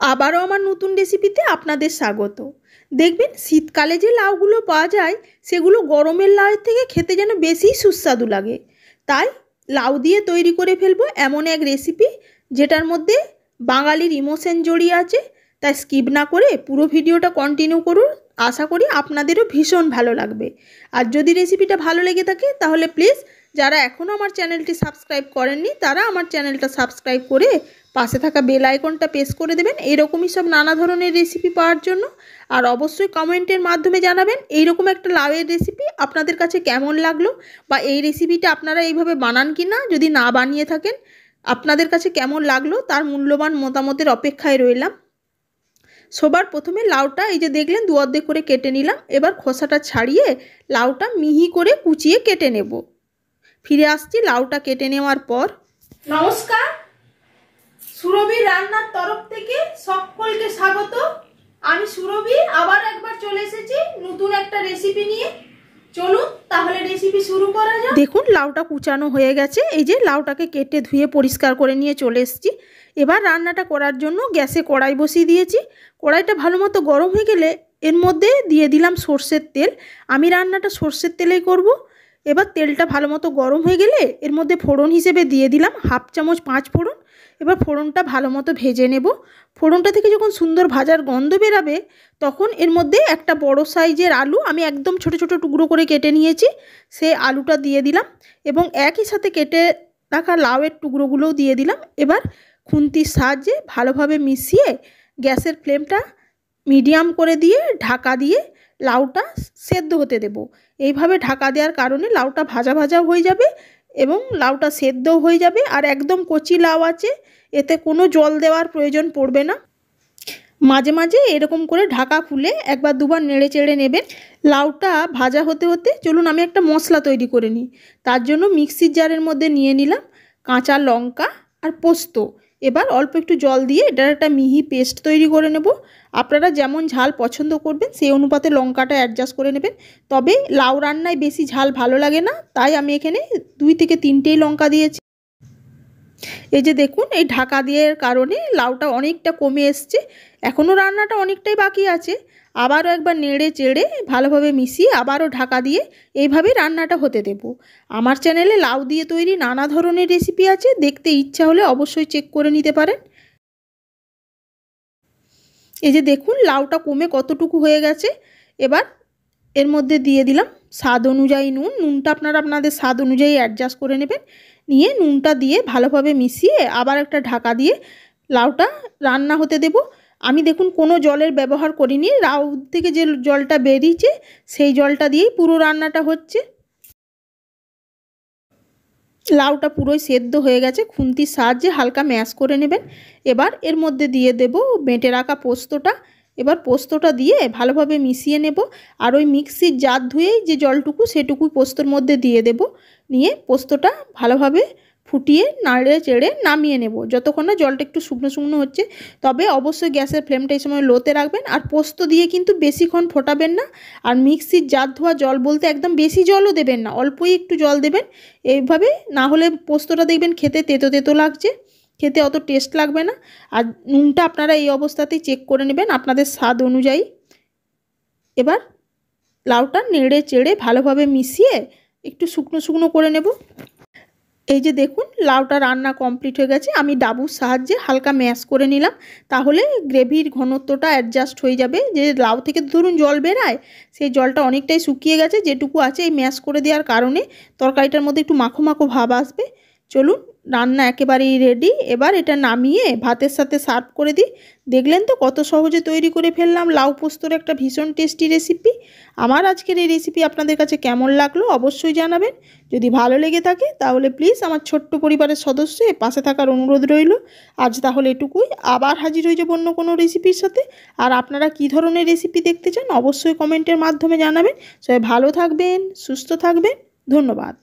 আবারও আমার নতুন রেসিপিতে আপনাদের স্বাগত। দেখবেন শীতকালে যে লাউগুলো পাওয়া যায় সেগুলো গরমের লাউয়ের থেকে খেতে যেন বেশি সুস্বাদু লাগে। তাই লাউ দিয়ে তৈরি করে ফেলবো এমন এক রেসিপি যেটার মধ্যে বাঙালির ইমোশন জড়িয়ে আছে। তাই স্কিপ না করে পুরো ভিডিওটা কন্টিনিউ করুন, আশা করি আপনাদেরও ভীষণ ভালো লাগবে। আর যদি রেসিপিটা ভালো লেগে থাকে তাহলে প্লিজ যারা এখনও আমার চ্যানেলটি সাবস্ক্রাইব করেননি তারা আমার চ্যানেলটা সাবস্ক্রাইব করে পাশে থাকা বেল আইকনটা প্রেস করে দেবেন এইরকমই সব নানা ধরনের রেসিপি পাওয়ার জন্য। আর অবশ্যই কমেন্টের মাধ্যমে জানাবেন এইরকম একটা লাউয়ের রেসিপি আপনাদের কাছে কেমন লাগলো, বা এই রেসিপিটা আপনারা এইভাবে বানান কি না, যদি না বানিয়ে থাকেন আপনাদের কাছে কেমন লাগলো তার মূল্যবান মতামতের অপেক্ষায় রইলাম। সবার প্রথমে লাউটা এই যে দেখলেন দু অর্ধেক করে কেটে নিলাম। এবার খোসাটা ছাড়িয়ে লাউটা মিহি করে কুচিয়ে কেটে নেব। ফিরে আসছি লাউটা কেটে নেওয়ার পর। নমস্কার, সুরভি রান্নার তরফ থেকে সকলকে স্বাগত। আমি সুরভি আবার একবার চলে এসেছি নতুন একটা রেসিপি নিয়ে। চলুন তাহলে রেসিপি শুরু করা যাক। দেখুন লাউটা কুচানো হয়ে গেছে। এই যে লাউটাকে কেটে ধুয়ে পরিষ্কার করে নিয়ে চলে এসেছি। এবার রান্নাটা করার জন্য গ্যাসে কড়াই বসিয়ে দিয়েছি। কড়াইটা ভালো মতো গরম হয়ে গেলে এর মধ্যে দিয়ে দিলাম সর্ষের তেল। আমি রান্নাটা সর্ষের তেলেই করব। এবার তেলটা ভালো মতো গরম হয়ে গেলে এর মধ্যে ফোড়ন হিসেবে দিয়ে দিলাম 1/2 চামচ 5 ফোড়ন। এবার ফোড়নটা ভালো মতো ভেজে নেব। ফোড়নটা থেকে যখন সুন্দর ভাজার গন্ধ বেরাবে তখন এর মধ্যে একটা বড় সাইজের আলু আমি একদম ছোট ছোট টুকরো করে কেটে নিয়েছি, সেই আলুটা দিয়ে দিলাম এবং একই সাথে কেটে রাখা লাউয়ের টুকরোগুলোও দিয়ে দিলাম। এবার খুন্তির সাহায্যে ভালোভাবে মিশিয়ে গ্যাসের ফ্লেমটা মিডিয়াম করে দিয়ে ঢাকা দিয়ে লাউটা সেদ্ধ হতে দেব। এইভাবে ঢাকা দেওয়ার কারণে লাউটা ভাজা ভাজাও হয়ে যাবে এবং লাউটা সেদ্ধও হয়ে যাবে। আর একদম কচি লাউ আছে, এতে কোনো জল দেওয়ার প্রয়োজন পড়বে না। মাঝে মাঝে এরকম করে ঢাকা খুলে একবার দুবার নেড়ে চেড়ে নেবেন। লাউটা ভাজা হতে হতে চলুন আমি একটা মশলা তৈরি করে নিই। তার জন্য মিক্সির জারের মধ্যে নিয়ে নিলাম কাঁচা লঙ্কা আর পোস্ত। এবার অল্প একটু জল দিয়ে এটার একটা মিহি পেস্ট তৈরি করে নেব। আপনারা যেমন ঝাল পছন্দ করবেন সেই অনুপাতে লঙ্কাটা অ্যাডজাস্ট করে নেবেন। তবে লাউ রান্নায় বেশি ঝাল ভালো লাগে না, তাই আমি এখানে 2 থেকে 3টেই লঙ্কা দিয়েছি। এই যে দেখুন এই ঢাকা দেওয়ার কারণে লাউটা অনেকটা কমে এসছে। এখনও রান্নাটা অনেকটাই বাকি আছে। আবারও একবার নেড়ে চেড়ে ভালোভাবে মিশিয়ে আবারও ঢাকা দিয়ে এইভাবে রান্নাটা হতে দেব। আমার চ্যানেলে লাউ দিয়ে তৈরি নানা ধরনের রেসিপি আছে, দেখতে ইচ্ছা হলে অবশ্যই চেক করে নিতে পারেন। এই যে দেখুন লাউটা কমে কতটুকু হয়ে গেছে। এবার এর মধ্যে দিয়ে দিলাম স্বাদ অনুযায়ী নুন। নুনটা আপনারা আপনাদের স্বাদ অনুযায়ী অ্যাডজাস্ট করে নেবেন। নিয়ে নুনটা দিয়ে ভালোভাবে মিশিয়ে আবার একটা ঢাকা দিয়ে লাউটা রান্না হতে দেব। আমি দেখুন কোনো জলের ব্যবহার করিনি, লাউ থেকে যে জলটা বেরিয়েছে সেই জলটা দিয়েই পুরো রান্নাটা হচ্ছে। লাউটা পুরোই সেদ্ধ হয়ে গেছে, খুন্তির সাহায্যে হালকা ম্যাশ করে নেবেন। এবার এর মধ্যে দিয়ে দেব বেটে রাখা পোস্তটা। এবার পোস্তটা দিয়ে ভালোভাবে মিশিয়ে নেব। আর ওই মিক্সির জার ধুয়েই যে জলটুকু সেটুকু পোস্তর মধ্যে দিয়ে দেব। নিয়ে পোস্তটা ভালোভাবে ফুটিয়ে নাড়ে চেড়ে নামিয়ে নেব যতক্ষণ না জলটা একটু শুকনো শুকনো হচ্ছে। তবে অবশ্যই গ্যাসের ফ্লেমটা এই সময় লোতে রাখবেন। আর পোস্ত দিয়ে কিন্তু বেশিক্ষণ ফোটাবেন না। আর মিক্সির জার ধোয়া জল বলতে একদম বেশি জলও দেবেন না, অল্পই একটু জল দেবেন। এইভাবে না হলে পোস্তটা দেখবেন খেতে তেতো তেতো লাগছে, খেতে অত টেস্ট লাগবে না। আর নুনটা আপনারা এই অবস্থাতেই চেক করে নেবেন আপনাদের স্বাদ অনুযায়ী। এবার লাউটা নেড়ে চেড়ে ভালোভাবে মিশিয়ে একটু শুকনো শুকনো করে নেব। এই যে দেখুন লাউটা রান্না কমপ্লিট হয়ে গেছে। আমি ডাবুর সাহায্যে হালকা ম্যাশ করে নিলাম, তাহলে গ্রেভির ঘনত্বটা অ্যাডজাস্ট হয়ে যাবে। যে লাউ থেকে ধরুন জল বেরায় সেই জলটা অনেকটাই শুকিয়ে গেছে, যেটুকু আছে এই ম্যাশ করে দেওয়ার কারণে তরকারিটার মধ্যে একটু মাখো মাখো ভাব আসবে। চলুন রান্না একেবারেই রেডি। এবার এটা নামিয়ে ভাতের সাথে সার্ভ করে দিই। দেখলেন তো কত সহজে তৈরি করে ফেললাম লাউ পোস্তর একটা ভীষণ টেস্টি রেসিপি। আমার আজকের এই রেসিপি আপনাদের কাছে কেমন লাগলো অবশ্যই জানাবেন। যদি ভালো লেগে থাকে তাহলে প্লিজ আমার ছোট্ট পরিবারের সদস্য পাশে থাকার অনুরোধ রইল। আজ তাহলে এটুকুই, আবার হাজির হয়ে যাব অন্য কোনো রেসিপির সাথে। আর আপনারা কী ধরনের রেসিপি দেখতে চান অবশ্যই কমেন্টের মাধ্যমে জানাবেন। সবাই ভালো থাকবেন, সুস্থ থাকবেন, ধন্যবাদ।